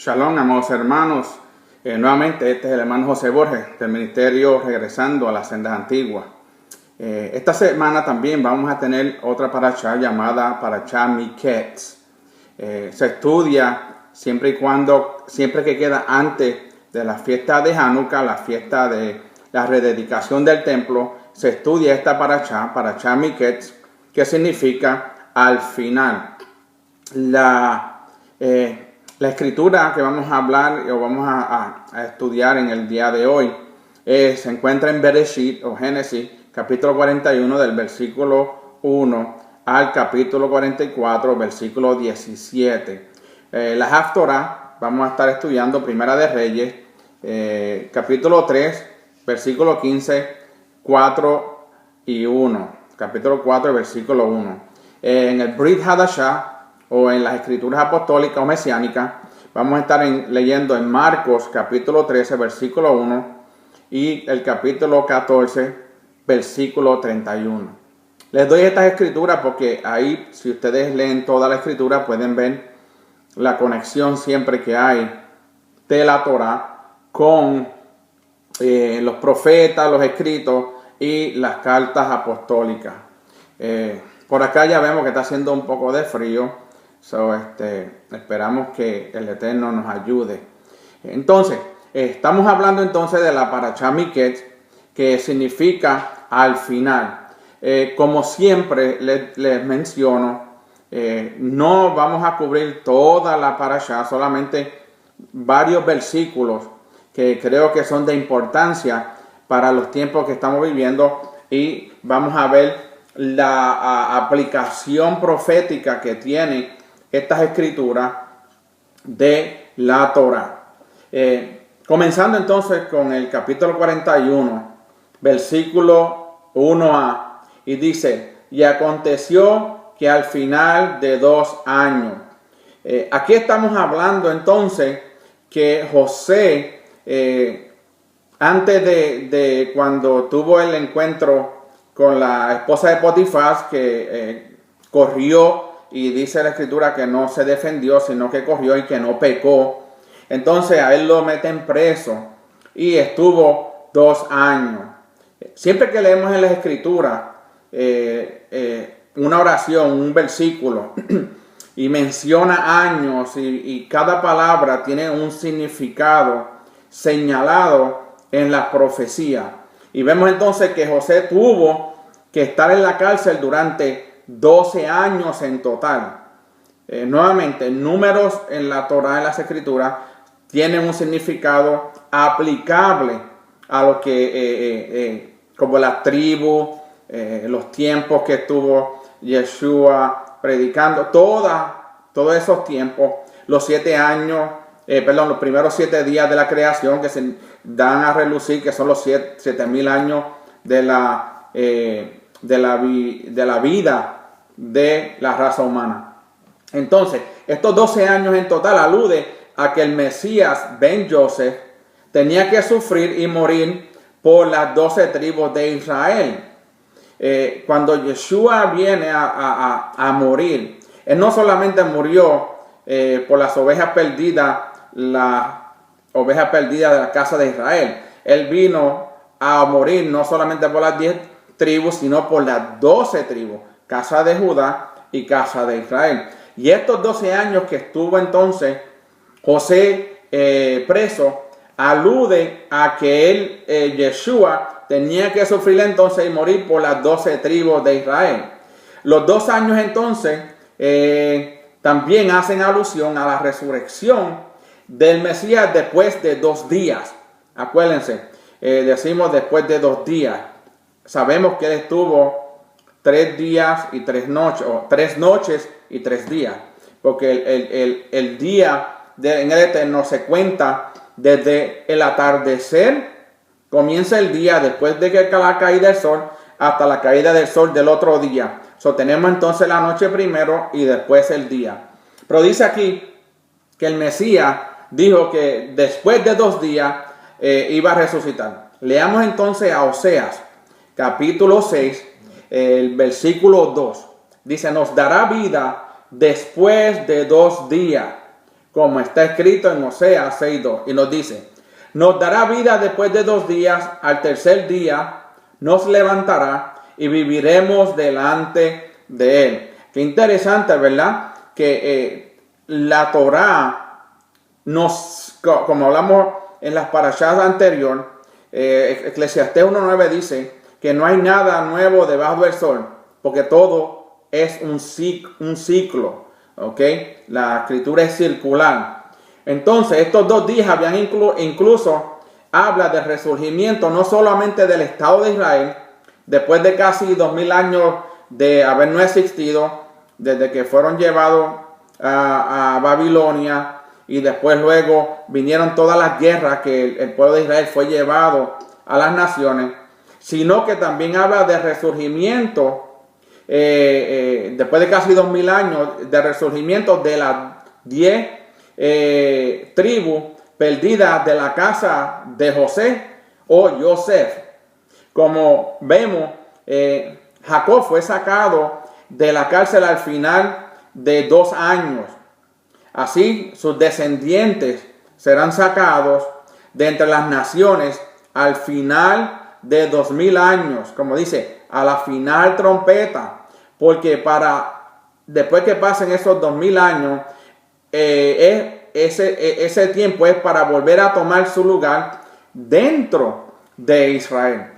Shalom, amados hermanos. Nuevamente, este es el hermano José Borges del ministerio Regresando a las Sendas Antiguas. Esta semana también vamos a tener otra parashá llamada parashá Miketz. Se estudia siempre que queda antes de la fiesta de Hanukkah, la fiesta de la rededicación del templo. Se estudia esta parashá Miketz, que significa al final. La escritura que vamos a hablar o vamos a estudiar en el día de hoy se encuentra en Bereshit o Génesis, capítulo 41, del versículo 1 al capítulo 44, versículo 17. La Haftorah, vamos a estar estudiando Primera de Reyes, capítulo 3, versículo 15, 4 y 1. Capítulo 4, versículo 1. En el Brit Hadashah, o en las escrituras apostólicas o mesiánicas, vamos a estar leyendo en Marcos capítulo 13, versículo 1 y el capítulo 14, versículo 31. Les doy estas escrituras porque ahí, si ustedes leen toda la escritura, pueden ver la conexión siempre que hay de la Torah con los profetas, los escritos y las cartas apostólicas. Por acá ya vemos que está haciendo un poco de frío. Esperamos que el Eterno nos ayude. Entonces, estamos hablando entonces de la parashá Miketz, que significa al final. Como siempre les menciono, no vamos a cubrir toda la parashá, solamente varios versículos que creo que son de importancia para los tiempos que estamos viviendo, y vamos a ver la aplicación profética que tiene estas escrituras de la Torah. Comenzando entonces con el capítulo 41, versículo 1a, y dice: y aconteció que al final de 2 años. Aquí estamos hablando entonces que José, antes de cuando tuvo el encuentro con la esposa de Potifar, que corrió, y dice la escritura que no se defendió, sino que corrió y que no pecó. Entonces a él lo meten preso y estuvo 2 años. Siempre que leemos en las escrituras una oración, un versículo, y menciona años, y cada palabra tiene un significado señalado en la profecía. Y vemos entonces que José tuvo que estar en la cárcel durante 12 años en total. Nuevamente, números en la Torah, en las escrituras, tienen un significado aplicable a lo que, como la tribu, los tiempos que estuvo Yeshua predicando, todos esos tiempos, los 7 años, los primeros 7 días de la creación que se dan a relucir, que son los 7,000 años de la vida de la raza humana. Entonces, estos 12 años en total alude a que el Mesías Ben Joseph tenía que sufrir y morir por las 12 tribus de Israel. Cuando Yeshua viene a morir, él no solamente murió por las ovejas perdidas, la oveja perdida de la casa de Israel. Él vino a morir no solamente por las 10 tribus, sino por las 12 tribus, casa de Judá y casa de Israel. Y estos 12 años que estuvo entonces José preso, alude a que él, Yeshua, tenía que sufrir entonces y morir por las 12 tribus de Israel. Los 2 años entonces también hacen alusión a la resurrección del Mesías después de 2 días. Acuérdense, decimos después de 2 días. Sabemos que él estuvo 3 días y 3 noches, o 3 noches y 3 días, porque el día en el Eterno se cuenta desde el atardecer, comienza el día después de que la caída del sol, hasta la caída del sol del otro día. Tenemos entonces la noche primero y después el día. Pero dice aquí que el Mesías dijo que después de 2 días iba a resucitar. Leamos entonces a Oseas, capítulo 6, el versículo 2. Dice: nos dará vida después de 2 días, como está escrito en Oseas 6:2, y nos dice: nos dará vida después de 2 días, al tercer día nos levantará y viviremos delante de él. Qué interesante, ¿verdad? Que la Torá nos, como hablamos en las parashas anteriores, Eclesiastés 1:9 dice que no hay nada nuevo debajo del sol, porque todo es un ciclo, ¿ok? La escritura es circular. Entonces, estos 2 días habían incluso habla del resurgimiento, no solamente del Estado de Israel, después de casi 2000 años de haber no existido, desde que fueron llevados a Babilonia, y después luego vinieron todas las guerras que el pueblo de Israel fue llevado a las naciones, sino que también habla de resurgimiento, después de casi 2000 años, de resurgimiento de las 10 tribus perdidas de la casa de José o Yosef. Como vemos, Jacob fue sacado de la cárcel al final de 2 años. Así sus descendientes serán sacados de entre las naciones al final de 2000 años, como dice, a la final trompeta, porque después que pasen esos 2000 años, ese tiempo es para volver a tomar su lugar dentro de Israel.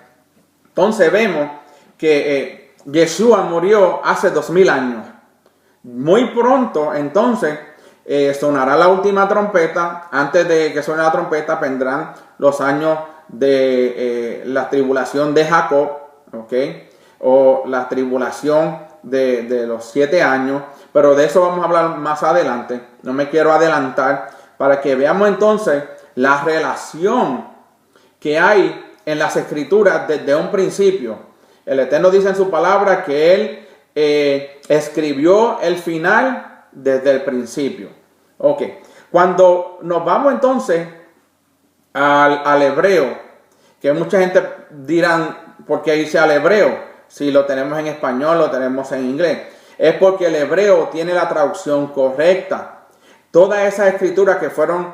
Entonces vemos que Yeshua murió hace 2000 años. Muy pronto, entonces, sonará la última trompeta. Antes de que suene la trompeta, vendrán los años de la tribulación de Jacob, ¿ok? O la tribulación de los 7 años. Pero de eso vamos a hablar más adelante. No me quiero adelantar, para que veamos entonces la relación que hay en las Escrituras desde un principio. El Eterno dice en su palabra que Él escribió el final desde el principio. Ok, cuando nos vamos entonces al hebreo, que mucha gente dirán, ¿por qué irse al hebreo? Si lo tenemos en español, lo tenemos en inglés. Es porque el hebreo tiene la traducción correcta. Todas esas escrituras que fueron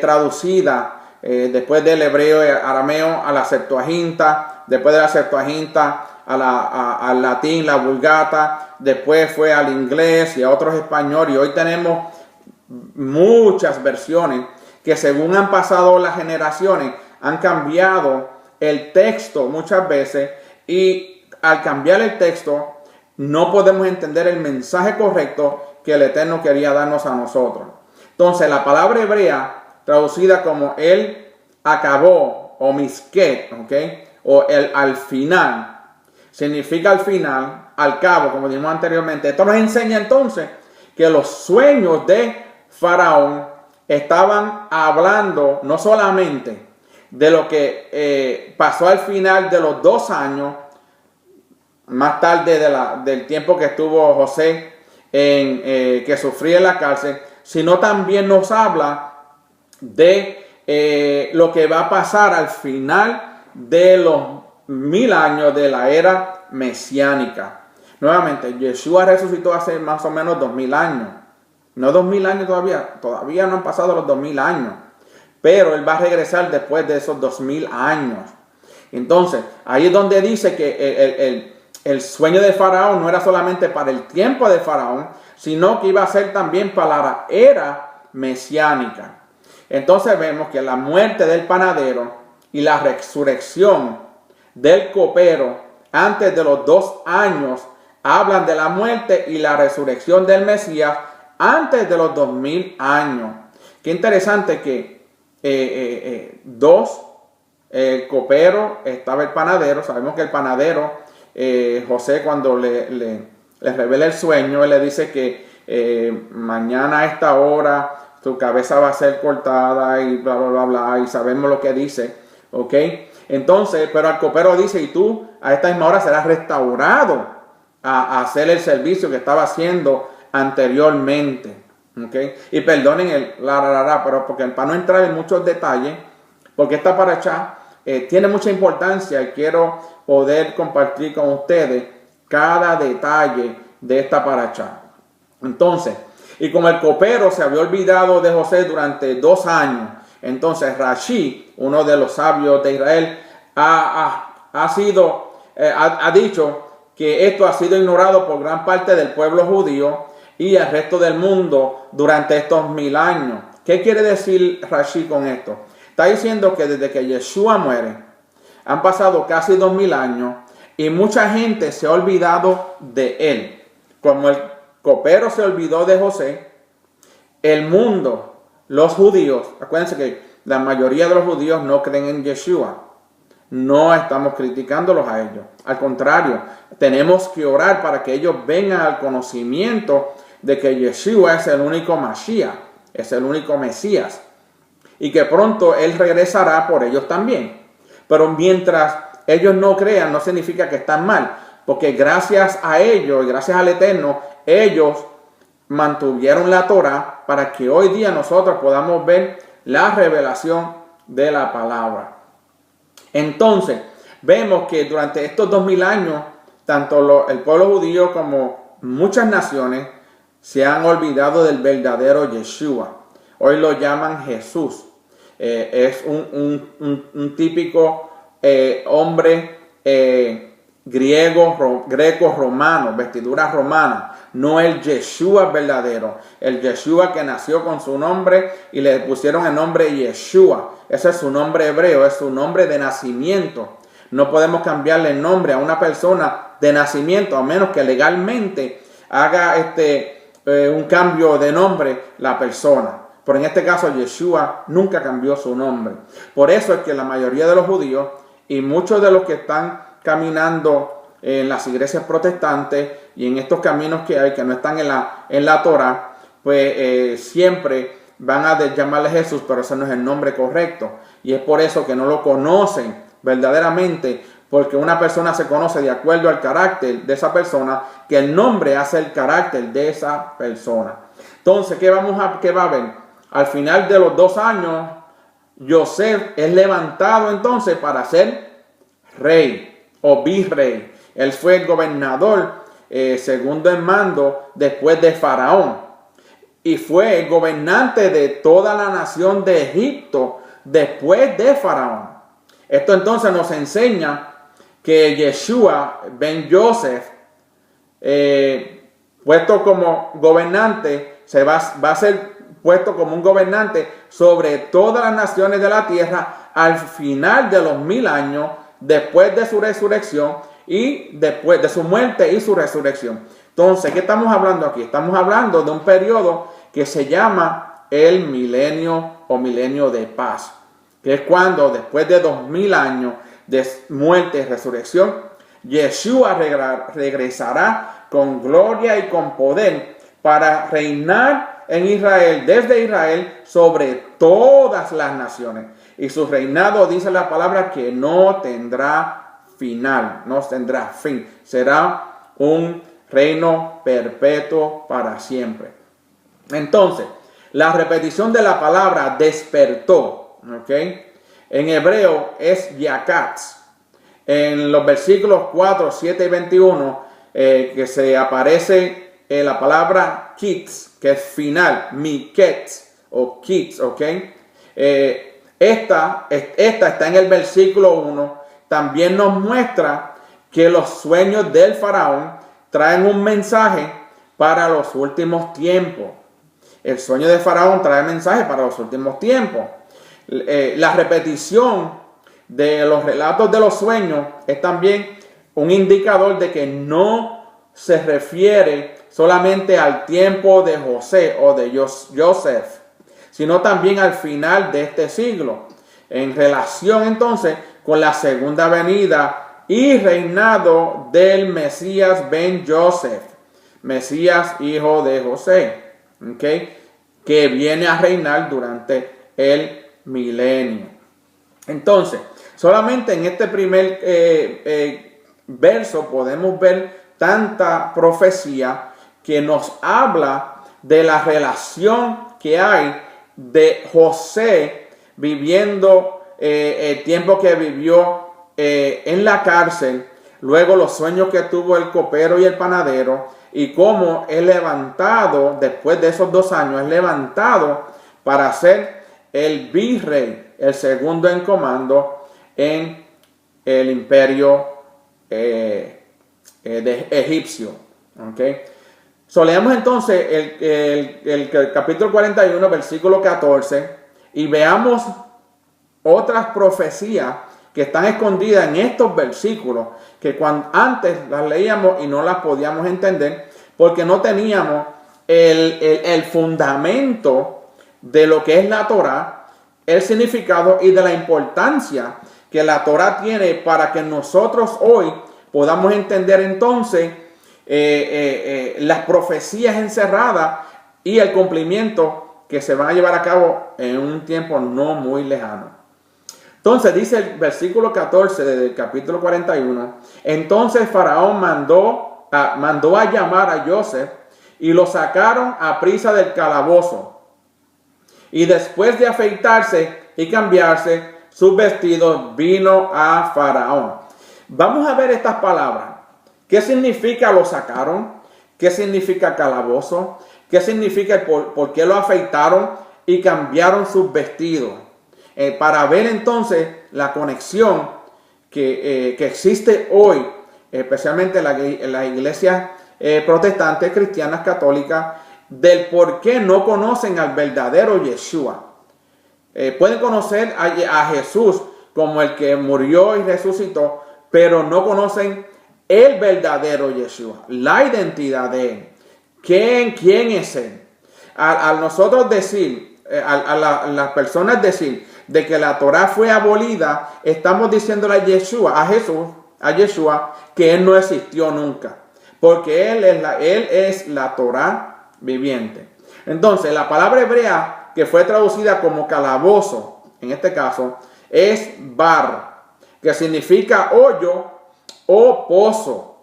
traducidas después del hebreo arameo a la Septuaginta, después de la Septuaginta al latín, la Vulgata, después fue al inglés y a otros españoles, y hoy tenemos muchas versiones que, según han pasado las generaciones, han cambiado el texto muchas veces, y al cambiar el texto no podemos entender el mensaje correcto que el Eterno quería darnos a nosotros. Entonces, la palabra hebrea traducida como Él acabó, o misket, ¿ok? O el al final, significa al final, al cabo, como dijimos anteriormente. Esto nos enseña entonces que los sueños de Faraón estaban hablando no solamente de lo que pasó al final de los 2 años, más tarde del tiempo que estuvo José que sufría en la cárcel, sino también nos habla de lo que va a pasar al final de los 1000 años de la era mesiánica. Nuevamente, Yeshua resucitó hace más o menos 2000 años. No 2000 años todavía no han pasado los 2000 años. Pero Él va a regresar después de esos 2000 años. Entonces, ahí es donde dice que el sueño de Faraón no era solamente para el tiempo de Faraón, sino que iba a ser también para la era mesiánica. Entonces vemos que la muerte del panadero y la resurrección del copero antes de los 2 años hablan de la muerte y la resurrección del Mesías antes de los 2000 años. Qué interesante que el copero, estaba el panadero. Sabemos que el panadero, José, cuando le revela el sueño, él le dice que mañana a esta hora tu cabeza va a ser cortada y bla, bla, bla, bla, y sabemos lo que dice, ¿ok? Entonces, pero el copero dice, y tú a esta misma hora serás restaurado a hacer el servicio que estaba haciendo anteriormente, ¿ok? Y perdonen pero porque para no entrar en muchos detalles, porque esta paracha tiene mucha importancia y quiero poder compartir con ustedes cada detalle de esta paracha. Entonces, Y como el copero se había olvidado de José durante 2 años, entonces Rashi, uno de los sabios de Israel, ha dicho que esto ha sido ignorado por gran parte del pueblo judío y el resto del mundo durante estos 1000 años. ¿Qué quiere decir Rashi con esto? Está diciendo que desde que Yeshua muere, han pasado casi 2000 años y mucha gente se ha olvidado de él. Como el copero se olvidó de José, el mundo, los judíos, acuérdense que la mayoría de los judíos no creen en Yeshua. No estamos criticándolos a ellos. Al contrario, tenemos que orar para que ellos vengan al conocimiento de que Yeshua es el único Mashiach, es el único Mesías. Y que pronto Él regresará por ellos también. Pero mientras ellos no crean, no significa que están mal. Porque gracias a ellos y gracias al Eterno, ellos mantuvieron la Torah para que hoy día nosotros podamos ver la revelación de la palabra. Entonces, vemos que durante estos 2000 años, tanto el pueblo judío como muchas naciones se han olvidado del verdadero Yeshua. Hoy lo llaman Jesús. Es un típico hombre greco-romano, vestidura romana. No el Yeshua verdadero, el Yeshua que nació con su nombre y le pusieron el nombre Yeshua. Ese es su nombre hebreo, es su nombre de nacimiento. No podemos cambiarle el nombre a una persona de nacimiento a menos que legalmente haga un cambio de nombre la persona. Pero en este caso Yeshua nunca cambió su nombre. Por eso es que la mayoría de los judíos y muchos de los que están caminando en las iglesias protestantes y en estos caminos que hay que no están en la Torah, pues siempre van a llamarle Jesús, pero ese no es el nombre correcto. Y es por eso que no lo conocen verdaderamente, porque una persona se conoce de acuerdo al carácter de esa persona, que el nombre hace el carácter de esa persona. Entonces, ¿qué va a haber? Al final de los 2 años, Yosef es levantado entonces para ser rey o virrey. Él fue el gobernador segundo en mando después de Faraón. Y fue el gobernante de toda la nación de Egipto después de Faraón. Esto entonces nos enseña que Yeshua ben Joseph, puesto como gobernante, va a ser puesto como un gobernante sobre todas las naciones de la tierra al final de los 1000 años, después de su resurrección y después de su muerte y su resurrección. Entonces, ¿qué estamos hablando aquí? Estamos hablando de un periodo que se llama el milenio o milenio de paz, que es cuando después de 2000 años de muerte y resurrección, Yeshua regresará con gloria y con poder para reinar en Israel, desde Israel, sobre todas las naciones. Y su reinado, dice la palabra, que no tendrá final, no tendrá fin. Será un reino perpetuo para siempre. Entonces, la repetición de la palabra despertó, ¿ok? En hebreo es yakatz. En los versículos 4, 7 y 21, que se aparece la palabra kitz, que es final, miketz o kitz, ¿ok? Esta está en el versículo 1. También nos muestra que los sueños del faraón traen un mensaje para los últimos tiempos. El sueño de faraón trae mensaje para los últimos tiempos. La repetición de los relatos de los sueños es también un indicador de que no se refiere solamente al tiempo de José o de Joseph, sino también al final de este siglo, en relación entonces con la segunda venida y reinado del Mesías ben Joseph, Mesías hijo de José, ¿okay? Que viene a reinar durante el milenio. Entonces, solamente en este primer verso podemos ver tanta profecía que nos habla de la relación que hay de José viviendo el tiempo que vivió en la cárcel luego los sueños que tuvo el copero y el panadero, y cómo es levantado, después de esos 2 años, es levantado para ser el virrey, el segundo en comando en el imperio de egipcio. ¿Okay? Leamos entonces el capítulo 41, versículo 14, y veamos otras profecías que están escondidas en estos versículos, que antes las leíamos y no las podíamos entender, porque no teníamos el fundamento de lo que es la Torá, el significado y de la importancia que la Torá tiene para que nosotros hoy podamos entender entonces las profecías encerradas y el cumplimiento que se van a llevar a cabo en un tiempo no muy lejano. Entonces dice el versículo 14 del capítulo 41, entonces Faraón mandó a llamar a Joseph y lo sacaron a prisa del calabozo. Y después de afeitarse y cambiarse sus vestidos, vino a Faraón. Vamos a ver estas palabras. ¿Qué significa lo sacaron? ¿Qué significa calabozo? ¿Qué significa por qué lo afeitaron y cambiaron sus vestidos? Para ver entonces la conexión que existe hoy, especialmente en las iglesias protestantes, cristianas, católicas, del por qué no conocen al verdadero Yeshua. Pueden conocer a Jesús como el que murió y resucitó, pero no conocen el verdadero Yeshua, la identidad de él. ¿Quién es él? Al nosotros decir, las personas decir de que la Torá fue abolida, estamos diciéndole a Yeshua, a Yeshua, que él no existió nunca, porque él es la Torá viviente. Entonces, la palabra hebrea que fue traducida como calabozo, en este caso, es bar, que significa hoyo o pozo.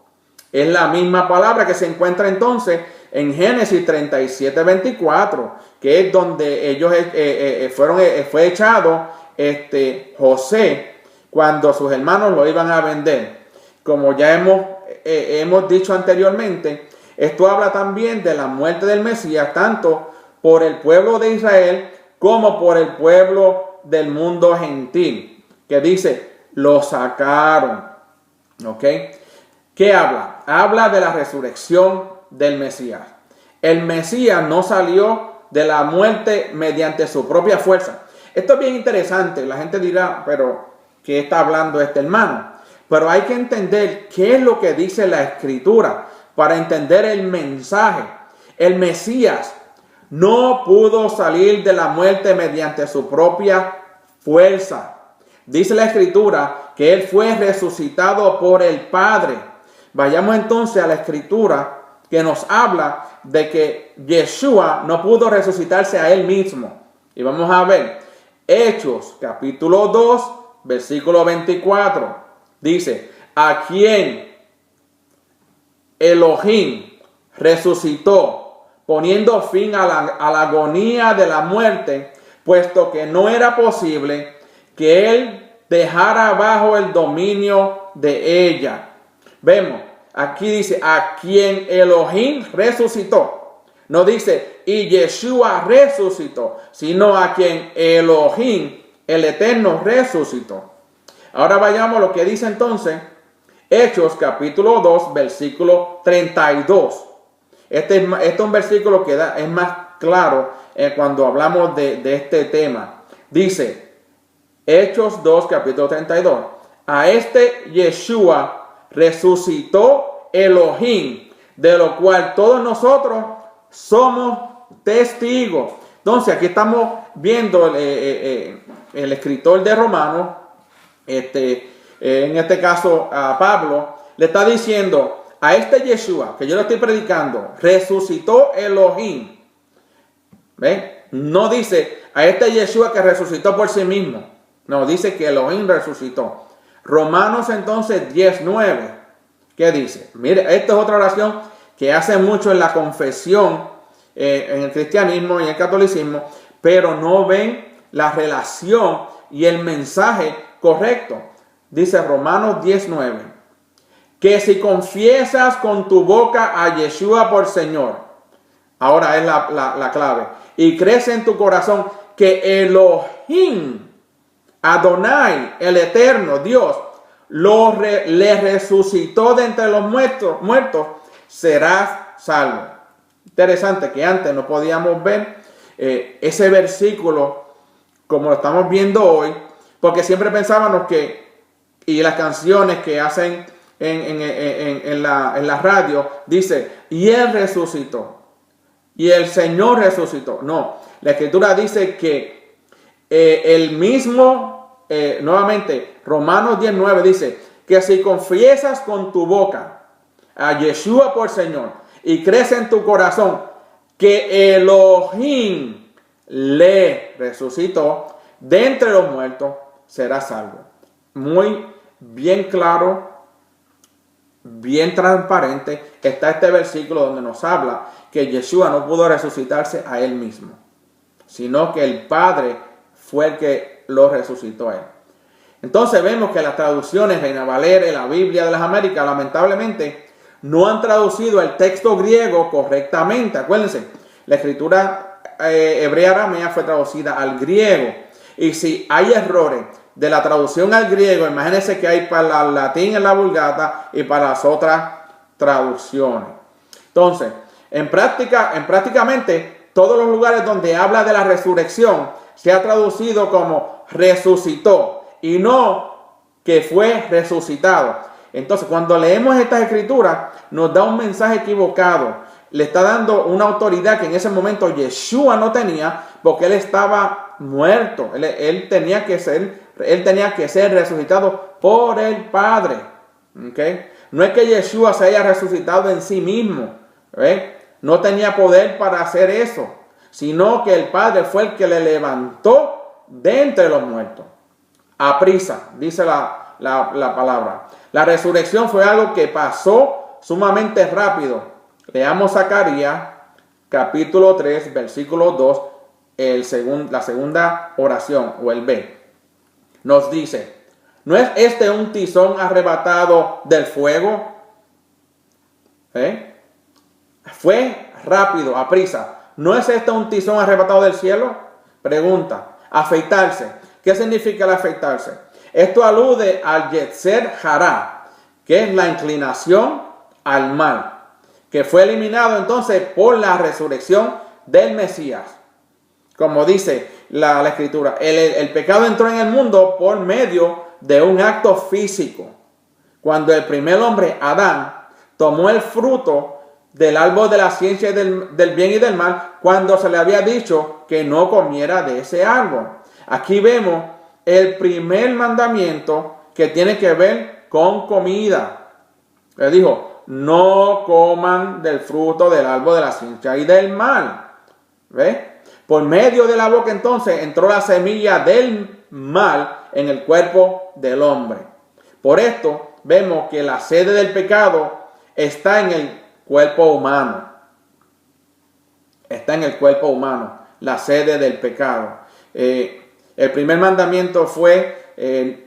Es la misma palabra que se encuentra entonces en Génesis 37:24, que es donde ellos fue echado José cuando sus hermanos lo iban a vender. Como ya hemos dicho anteriormente, esto habla también de la muerte del Mesías, tanto por el pueblo de Israel como por el pueblo del mundo gentil, que dice, lo sacaron. ¿Ok? ¿Qué habla? Habla de la resurrección del Mesías. El Mesías no salió de la muerte mediante su propia fuerza. Esto es bien interesante. La gente dirá, pero ¿qué está hablando este hermano? Pero hay que entender qué es lo que dice la Escritura para entender el mensaje. El Mesías no pudo salir de la muerte mediante su propia fuerza. Dice la Escritura que él fue resucitado por el Padre. Vayamos entonces a la Escritura que nos habla de que Yeshua no pudo resucitarse a él mismo. Y vamos a ver Hechos capítulo 2 versículo 24. Dice, a quien Elohim resucitó, poniendo fin a la agonía de la muerte, puesto que no era posible que él dejara bajo el dominio de ella. Vemos, aquí dice, a quien Elohim resucitó. No dice, y Yeshua resucitó, sino a quien Elohim, el Eterno, resucitó. Ahora vayamos a lo que dice entonces Hechos capítulo 2, versículo 32. Este es un versículo que es más claro cuando hablamos de este tema. Dice, Hechos 2, capítulo 32. A este Yeshua resucitó Elohim, de lo cual todos nosotros somos testigos. Entonces, aquí estamos viendo el escritor de Romanos, en este caso a Pablo, le está diciendo a este Yeshua, que yo le estoy predicando, resucitó Elohim. ¿Ven? No dice a este Yeshua que resucitó por sí mismo. No, dice que Elohim resucitó. Romanos entonces 10:9. ¿Qué dice? Mire, esta es otra oración que hace mucho en la confesión, en el cristianismo y en el catolicismo, pero no ven la relación y el mensaje correcto. Dice Romanos 10:9. que si confiesas con tu boca a Yeshua por Señor, ahora es la clave, y crees en tu corazón que Elohim, Adonai, el eterno Dios, le resucitó de entre los muertos, serás salvo. Interesante que antes no podíamos ver ese versículo como lo estamos viendo hoy, porque siempre pensábamos que, y las canciones que hacen en la radio, dice, y Él resucitó, y el Señor resucitó. No, la Escritura dice que el mismo, nuevamente, Romanos 19 dice, que si confiesas con tu boca a Yeshua por Señor, y crees en tu corazón que Elohim le resucitó de entre los muertos, serás salvo. Muy bien claro, bien transparente está este versículo donde nos habla que Yeshua no pudo resucitarse a él mismo, sino que el Padre fue el que lo resucitó a él. Entonces vemos que las traducciones Reina Valera y la Biblia de las Américas lamentablemente no han traducido el texto griego correctamente. Acuérdense, la escritura hebrea aramea fue traducida al griego. Y si hay errores de la traducción al griego, imagínense que hay para el latín en la Vulgata y para las otras traducciones. Entonces, prácticamente todos los lugares donde habla de la resurrección se ha traducido como resucitó y no que fue resucitado. Entonces, cuando leemos estas escrituras, nos da un mensaje equivocado. Le está dando una autoridad que en ese momento Yeshua no tenía, porque él estaba muerto. Él tenía que ser resucitado por el Padre. ¿Okay? No es que Yeshua se haya resucitado en sí mismo. No tenía poder para hacer eso, sino que el Padre fue el que le levantó de entre los muertos. A prisa, dice la palabra. La resurrección fue algo que pasó sumamente rápido. Leamos Zacarías, capítulo 3, versículo 2, la segunda oración, o el B. Nos dice, ¿no es este un tizón arrebatado del fuego? Fue rápido, a prisa. ¿No es este un tizón arrebatado del cielo? Pregunta. Afeitarse. ¿Qué significa el afeitarse? Esto alude al Yetzer Hará, que es la inclinación al mal, que fue eliminado entonces por la resurrección del Mesías. Como dice la Escritura, el pecado entró en el mundo por medio de un acto físico. Cuando el primer hombre, Adán, tomó el fruto del árbol de la ciencia del bien y del mal, cuando se le había dicho que no comiera de ese árbol. Aquí vemos el primer mandamiento que tiene que ver con comida. Le dijo, no coman del fruto del árbol de la ciencia y del mal. ¿Ve? Por medio de la boca entonces entró la semilla del mal en el cuerpo del hombre. Por esto vemos que la sede del pecado está en el cuerpo humano. Está en el cuerpo humano, la sede del pecado. El primer mandamiento fue,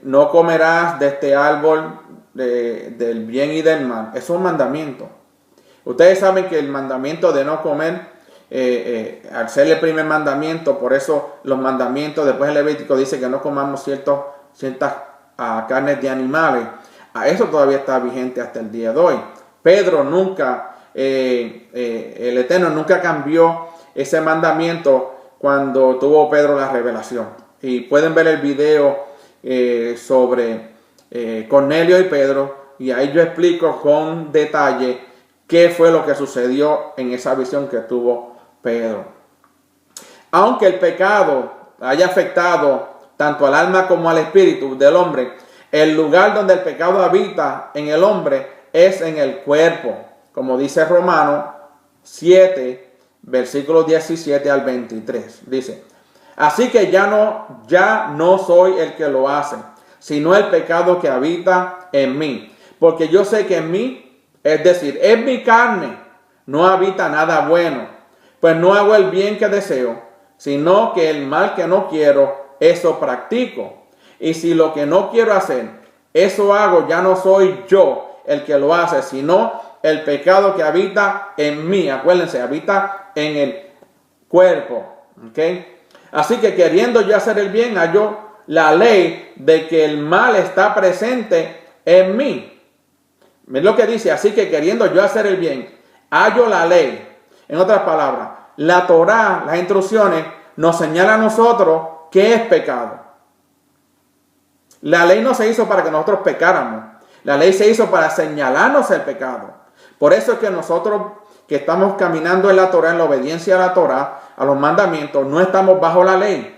no comerás de este árbol del bien y del mal. Es un mandamiento. Ustedes saben que el mandamiento de no comer, al ser el primer mandamiento, por eso los mandamientos, después el Levítico dice que no comamos ciertas carnes de animales. A eso todavía está vigente hasta el día de hoy. Pedro nunca, el Eterno nunca cambió ese mandamiento cuando tuvo Pedro la revelación. Y pueden ver el video sobre Cornelio y Pedro, y ahí yo explico con detalle qué fue lo que sucedió en esa visión que tuvo Pedro. Aunque el pecado haya afectado tanto al alma como al espíritu del hombre, el lugar donde el pecado habita en el hombre es en el cuerpo, como dice Romanos 7, versículos 17 al 23. Dice, así que ya no soy el que lo hace, sino el pecado que habita en mí. Porque yo sé que en mí, es decir, en mi carne, no habita nada bueno. Pues no hago el bien que deseo, sino que el mal que no quiero, eso practico. Y si lo que no quiero hacer, eso hago, ya no soy yo el que lo hace, sino el pecado que habita en mí. Acuérdense, habita en el cuerpo. ¿Okay? Así que queriendo yo hacer el bien, hallo la ley de que el mal está presente en mí. ¿Ves lo que dice? Así que queriendo yo hacer el bien, hallo la ley. En otras palabras, la Torá, las instrucciones, nos señala a nosotros qué es pecado. La ley no se hizo para que nosotros pecáramos. La ley se hizo para señalarnos el pecado. Por eso es que nosotros que estamos caminando en la Torá, en la obediencia a la Torá, a los mandamientos, no estamos bajo la ley.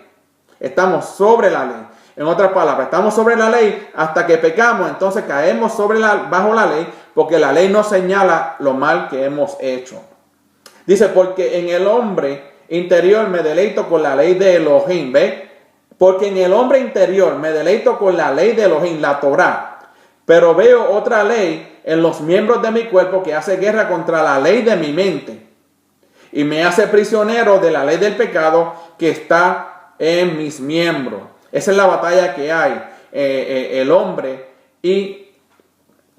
Estamos sobre la ley. En otras palabras, estamos sobre la ley hasta que pecamos, entonces caemos bajo la ley, porque la ley nos señala lo mal que hemos hecho. Dice, porque en el hombre interior me deleito con la ley de Elohim, ¿ve? Porque en el hombre interior me deleito con la ley de Elohim, la Torá, pero veo otra ley en los miembros de mi cuerpo que hace guerra contra la ley de mi mente y me hace prisionero de la ley del pecado que está en mis miembros. Esa es la batalla que hay, el hombre y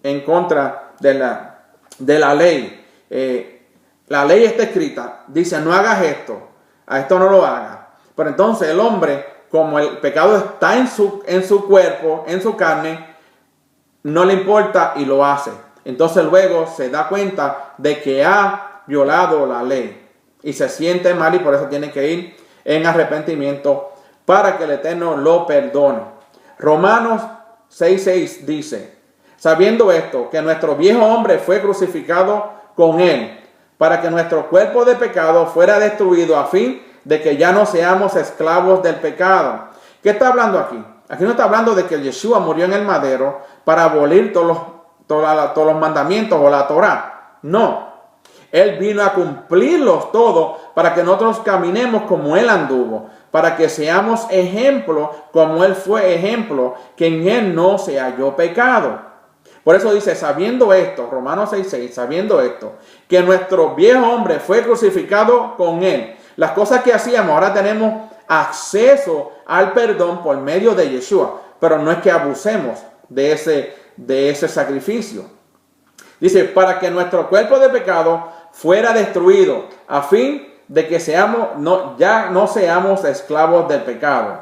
en contra de la ley. La ley está escrita, dice no hagas esto, a esto no lo hagas. Pero entonces el hombre, como el pecado está en su cuerpo, en su carne, no le importa y lo hace. Entonces luego se da cuenta de que ha violado la ley y se siente mal y por eso tiene que ir en arrepentimiento para que el Eterno lo perdone. Romanos 6:6 dice, sabiendo esto, que nuestro viejo hombre fue crucificado con él, para que nuestro cuerpo de pecado fuera destruido a fin de que ya no seamos esclavos del pecado. ¿Qué está hablando aquí? Aquí no está hablando de que Yeshua murió en el madero para abolir todos los mandamientos o la Torá. No. Él vino a cumplirlos todos para que nosotros caminemos como Él anduvo, para que seamos ejemplo como Él fue ejemplo, que en Él no se halló pecado. Por eso dice, sabiendo esto, Romanos 6:6, sabiendo esto, que nuestro viejo hombre fue crucificado con Él. Las cosas que hacíamos, ahora tenemos acceso al perdón por medio de Yeshua, pero no es que abusemos de ese sacrificio. Dice, para que nuestro cuerpo de pecado fuera destruido, a fin de que ya no seamos esclavos del pecado.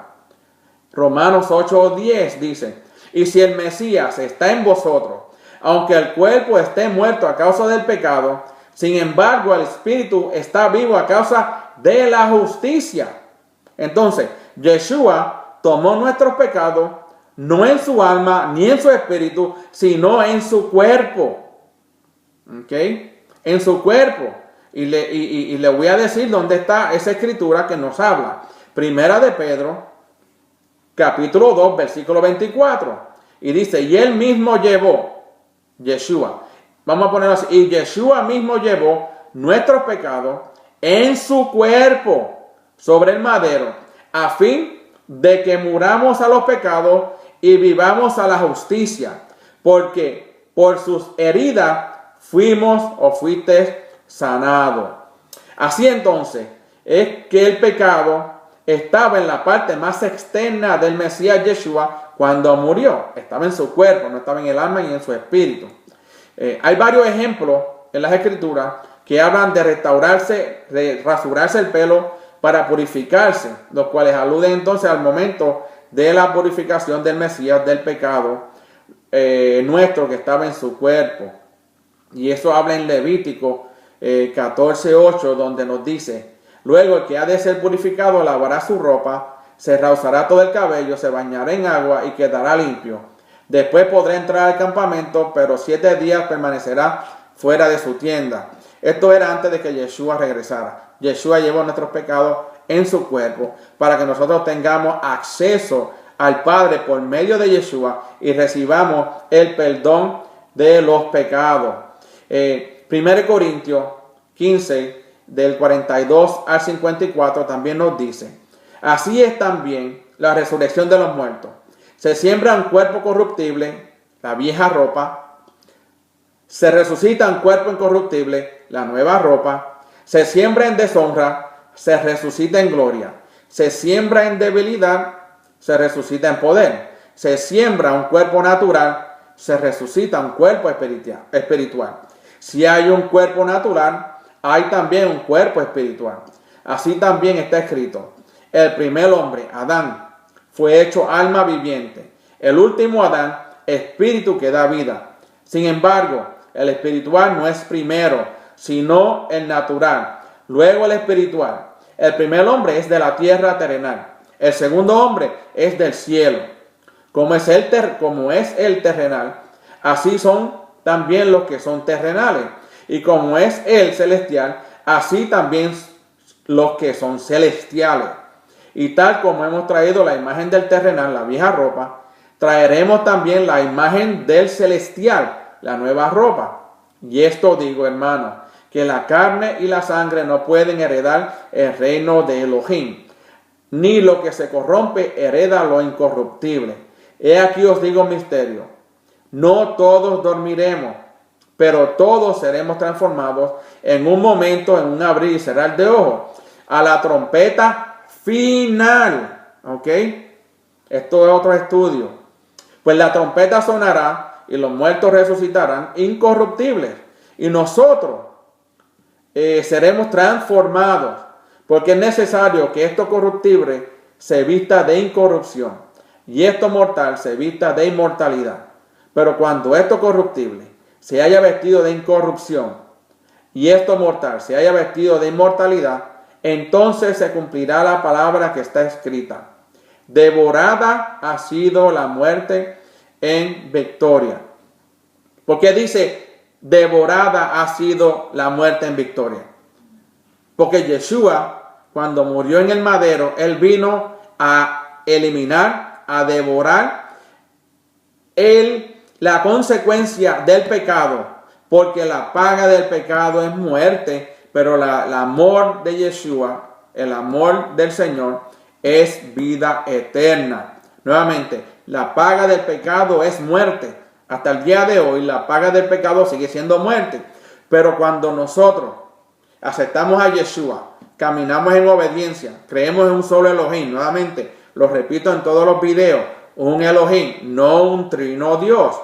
Romanos 8:10 dice, y si el Mesías está en vosotros, aunque el cuerpo esté muerto a causa del pecado, sin embargo el espíritu está vivo a causa de la justicia. Entonces, Yeshua tomó nuestros pecados, no en su alma ni en su espíritu, sino en su cuerpo. ¿Ok? En su cuerpo. Y le voy a decir dónde está esa escritura que nos habla. Primera de Pedro, capítulo 2, versículo 24. Y dice, y él mismo llevó, Yeshua. Vamos a ponerlo así. Y Yeshua mismo llevó nuestros pecados en su cuerpo sobre el madero, a fin de que muramos a los pecados y vivamos a la justicia, porque por sus heridas fuiste sanado. Así entonces es que el pecado estaba en la parte más externa del Mesías Yeshua cuando murió. Estaba en su cuerpo, no estaba en el alma y en su espíritu. Hay varios ejemplos en las escrituras que hablan de restaurarse, de rasurarse el pelo para purificarse, los cuales aluden entonces al momento de la purificación del Mesías del pecado nuestro que estaba en su cuerpo. Y eso habla en Levítico 14:8, donde nos dice, luego el que ha de ser purificado lavará su ropa, se rasurará todo el cabello, se bañará en agua y quedará limpio. Después podrá entrar al campamento, pero 7 días permanecerá fuera de su tienda. Esto era antes de que Yeshua regresara. Yeshua llevó nuestros pecados en su cuerpo para que nosotros tengamos acceso al Padre por medio de Yeshua y recibamos el perdón de los pecados. 1 Corintios 15, del 42 al 54, también nos dice, así es también la resurrección de los muertos. Se siembra un cuerpo corruptible, la vieja ropa. Se resucita un cuerpo incorruptible, la nueva ropa. Se siembra en deshonra, se resucita en gloria. Se siembra en debilidad, se resucita en poder. Se siembra un cuerpo natural, se resucita un cuerpo espiritual. Si hay un cuerpo natural, hay también un cuerpo espiritual. Así también está escrito: el primer hombre, Adán, fue hecho alma viviente. El último Adán, espíritu que da vida. Sin embargo, el espiritual no es primero, sino el natural, luego el espiritual. El primer hombre es de la tierra terrenal. El segundo hombre es del cielo. Como es el terrenal, así son también los que son terrenales. Y como es el celestial, así también los que son celestiales. Y tal como hemos traído la imagen del terrenal, la vieja ropa, traeremos también la imagen del celestial, la nueva ropa. Y esto digo, hermanos, que la carne y la sangre no pueden heredar el reino de Elohim, ni lo que se corrompe hereda lo incorruptible. He aquí os digo un misterio: no todos dormiremos, pero todos seremos transformados en un momento, en un abrir y cerrar de ojos, a la trompeta final. ¿Ok? Esto es otro estudio. Pues la trompeta sonará y los muertos resucitarán incorruptibles, y nosotros seremos transformados, porque es necesario que esto corruptible se vista de incorrupción y esto mortal se vista de inmortalidad. Pero cuando esto corruptible se haya vestido de incorrupción y esto mortal se haya vestido de inmortalidad, entonces se cumplirá la palabra que está escrita: devorada ha sido la muerte en victoria. ¿Por qué dice devorada ha sido la muerte en victoria? Porque Yeshua, cuando murió en el madero, él vino a eliminar, a devorar la consecuencia del pecado, porque la paga del pecado es muerte, pero el amor de Yeshua, el amor del Señor, es vida eterna. Nuevamente, la paga del pecado es muerte. Hasta el día de hoy, la paga del pecado sigue siendo muerte. Pero cuando nosotros aceptamos a Yeshua, caminamos en obediencia, creemos en un solo Elohim, nuevamente, lo repito en todos los videos, un Elohim, no un trino Dios.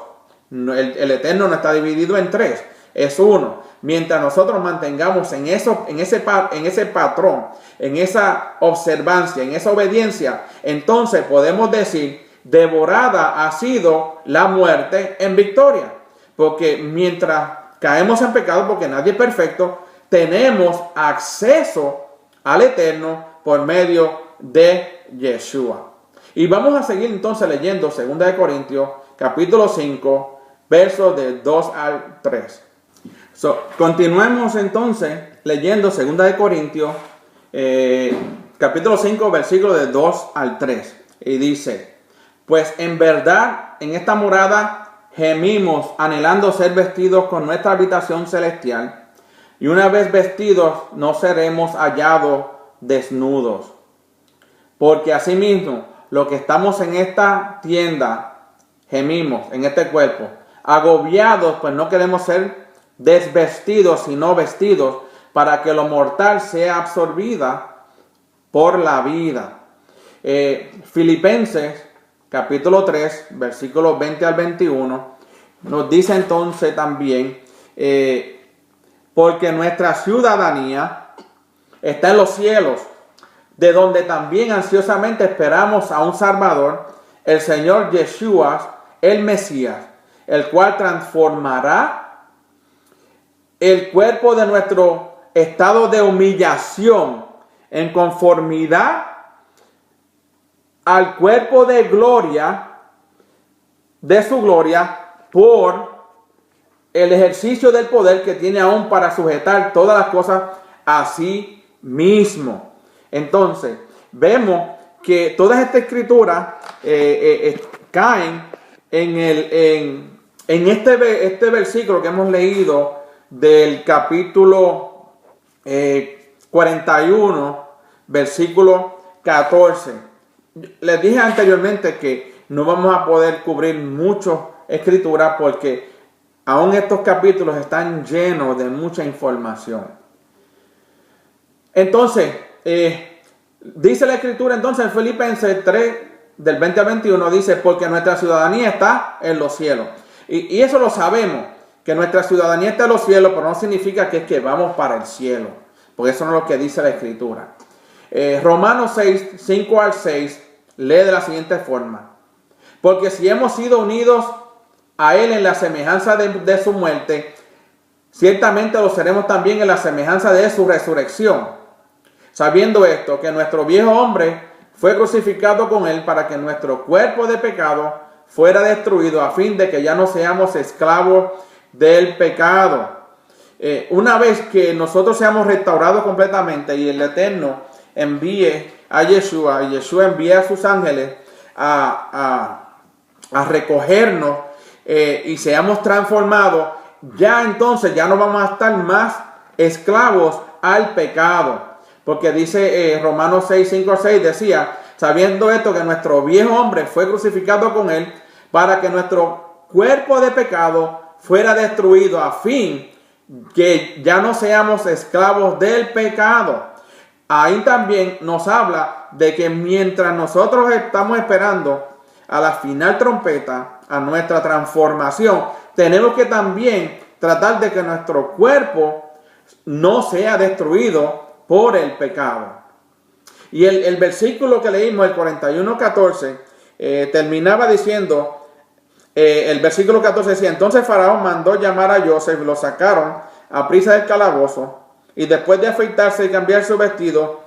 El Eterno no está dividido en tres, es uno. Mientras nosotros mantengamos en ese patrón, en esa observancia, en esa obediencia, entonces podemos decir: devorada ha sido la muerte en victoria. Porque mientras caemos en pecado, porque nadie es perfecto, tenemos acceso al Eterno por medio de Yeshua. Y vamos a seguir entonces leyendo 2 Corintios capítulo 5, versos del 2 al 3. Continuemos entonces leyendo 2 Corintios capítulo 5, versículo del 2 al 3. Y dice: pues en verdad en esta morada gemimos anhelando ser vestidos con nuestra habitación celestial, y una vez vestidos no seremos hallados desnudos. Porque asimismo, lo que estamos en esta tienda, gemimos en este cuerpo, agobiados, pues no queremos ser desvestidos, sino vestidos, para que lo mortal sea absorbida por la vida. Filipenses capítulo 3, versículos 20 al 21, nos dice entonces también: porque nuestra ciudadanía está en los cielos, de donde también ansiosamente esperamos a un Salvador, el Señor Yeshua, el Mesías, el cual transformará el cuerpo de nuestro estado de humillación en conformidad al cuerpo de gloria, de su gloria, por el ejercicio del poder que tiene aún para sujetar todas las cosas a sí mismo. Entonces, vemos que todas estas escrituras caen en este versículo que hemos leído del capítulo 41, versículo 14. Les dije anteriormente que no vamos a poder cubrir mucho escritura porque aún estos capítulos están llenos de mucha información. Entonces, dice la escritura entonces en Filipenses 3, del 20 al 21, dice: porque nuestra ciudadanía está en los cielos. Y eso lo sabemos, que nuestra ciudadanía está en los cielos, pero no significa que es que vamos para el cielo, porque eso no es lo que dice la Escritura. Romanos 6, 5 al 6, lee de la siguiente forma: porque si hemos sido unidos a Él en la semejanza de su muerte, ciertamente lo seremos también en la semejanza de su resurrección. Sabiendo esto, que nuestro viejo hombre fue crucificado con Él para que nuestro cuerpo de pecado fuera destruido, a fin de que ya no seamos esclavos del pecado. Una vez que nosotros seamos restaurados completamente y el Eterno envíe a Yeshua, y Yeshua envíe a sus ángeles a recogernos y seamos transformados, ya entonces ya no vamos a estar más esclavos al pecado. Porque dice Romanos 6, 5 al 6, decía: sabiendo esto, que nuestro viejo hombre fue crucificado con Él para que nuestro cuerpo de pecado fuera destruido, a fin que ya no seamos esclavos del pecado. Ahí también nos habla de que mientras nosotros estamos esperando a la final trompeta, a nuestra transformación, tenemos que también tratar de que nuestro cuerpo no sea destruido por el pecado. Y el versículo que leímos, el 41:14, terminaba diciendo, el versículo 14 decía: entonces Faraón mandó llamar a Joseph, lo sacaron a prisa del calabozo, y después de afeitarse y cambiar su vestido,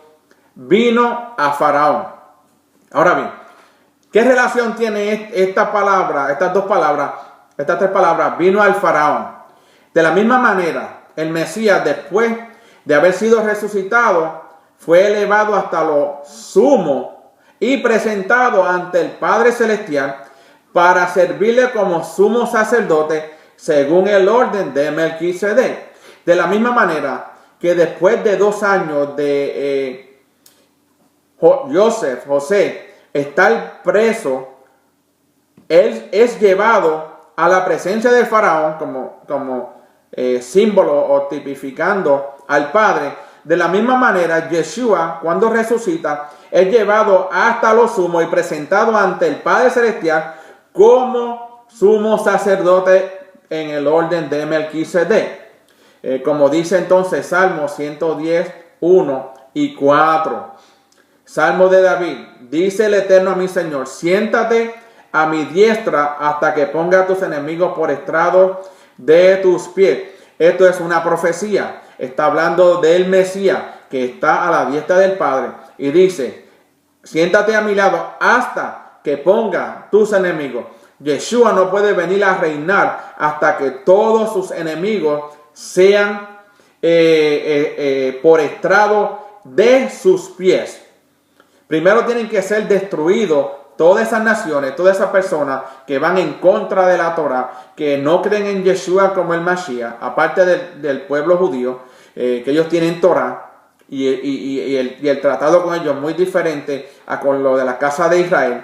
vino a Faraón. Ahora bien, ¿qué relación tiene esta palabra, estas dos palabras, estas tres palabras, vino al Faraón? De la misma manera, el Mesías, después de haber sido resucitado, fue elevado hasta lo sumo y presentado ante el Padre Celestial para servirle como sumo sacerdote según el orden de Melquisedec. De la misma manera que después de 2 años de José estar preso, él es llevado a la presencia del Faraón como símbolo o tipificando al Padre. De la misma manera, Yeshua, cuando resucita, es llevado hasta lo sumo y presentado ante el Padre Celestial como sumo sacerdote en el orden de Melquisedec. Como dice entonces Salmo 110, 1 y 4. Salmo de David: dice el Eterno a mi Señor: siéntate a mi diestra hasta que ponga a tus enemigos por estrado de tus pies. Esto es una profecía. Está hablando del Mesías que está a la diestra del Padre. Y dice: siéntate a mi lado hasta que ponga tus enemigos. Yeshua no puede venir a reinar hasta que todos sus enemigos sean por estrado de sus pies. Primero tienen que ser destruidos todas esas naciones, todas esas personas que van en contra de la Torah, que no creen en Yeshua como el Mashiach, aparte del pueblo judío, que ellos tienen Torah y el tratado con ellos muy diferente a con lo de la casa de Israel,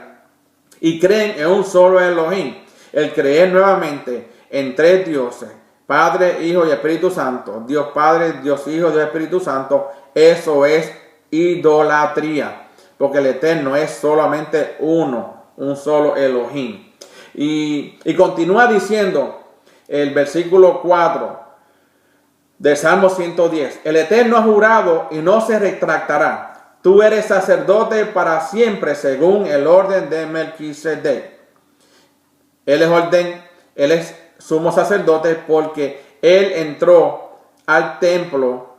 y creen en un solo Elohim. El creer nuevamente en 3 dioses, Padre, Hijo y Espíritu Santo, Dios Padre, Dios Hijo, Dios Espíritu Santo, eso es idolatría, porque el Eterno es solamente uno, un solo Elohim. Y continúa diciendo el versículo 4 del Salmo 110: el Eterno ha jurado y no se retractará. Tú eres sacerdote para siempre según el orden de Melquisedec. Él es sumo sacerdote porque él entró al templo,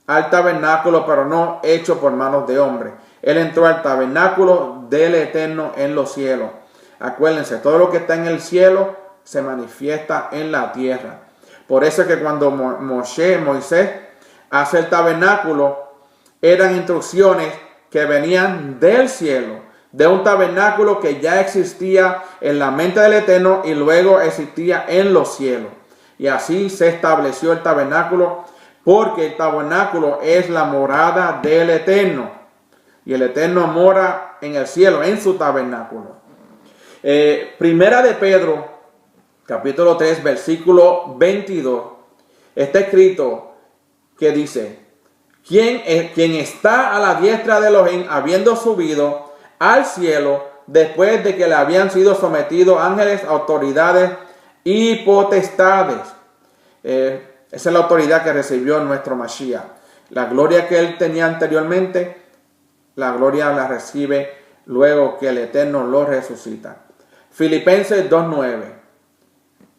al tabernáculo, pero no hecho por manos de hombre. Él entró al tabernáculo del Eterno en los cielos. Acuérdense, todo lo que está en el cielo se manifiesta en la tierra. Por eso es que cuando Moisés hace el tabernáculo, eran instrucciones que venían del cielo, de un tabernáculo que ya existía en la mente del Eterno y luego existía en los cielos. Y así se estableció el tabernáculo, porque el tabernáculo es la morada del Eterno. Y el Eterno mora en el cielo, en su tabernáculo. Primera de Pedro, capítulo 3, versículo 22. Está escrito que dice: quien está a la diestra de Elohim, habiendo subido al cielo, después de que le habían sido sometidos ángeles, autoridades y potestades. Esa es la autoridad que recibió nuestro Mashiach. La gloria que él tenía anteriormente, la gloria la recibe luego que el Eterno lo resucita. Filipenses 2:9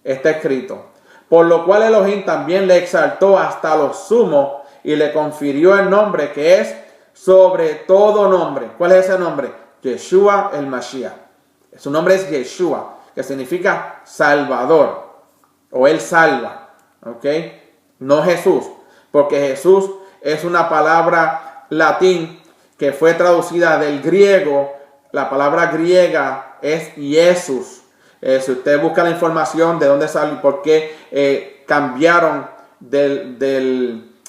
está escrito: por lo cual Elohim también le exaltó hasta lo sumo y le confirió el nombre que es sobre todo nombre. ¿Cuál es ese nombre? Yeshua el Mashiach. Su nombre es Yeshua, que significa Salvador, o Él salva, ¿ok? No Jesús, porque Jesús es una palabra latín que fue traducida del griego. La palabra griega es Jesús. Si usted busca la información de dónde sale y por qué cambiaron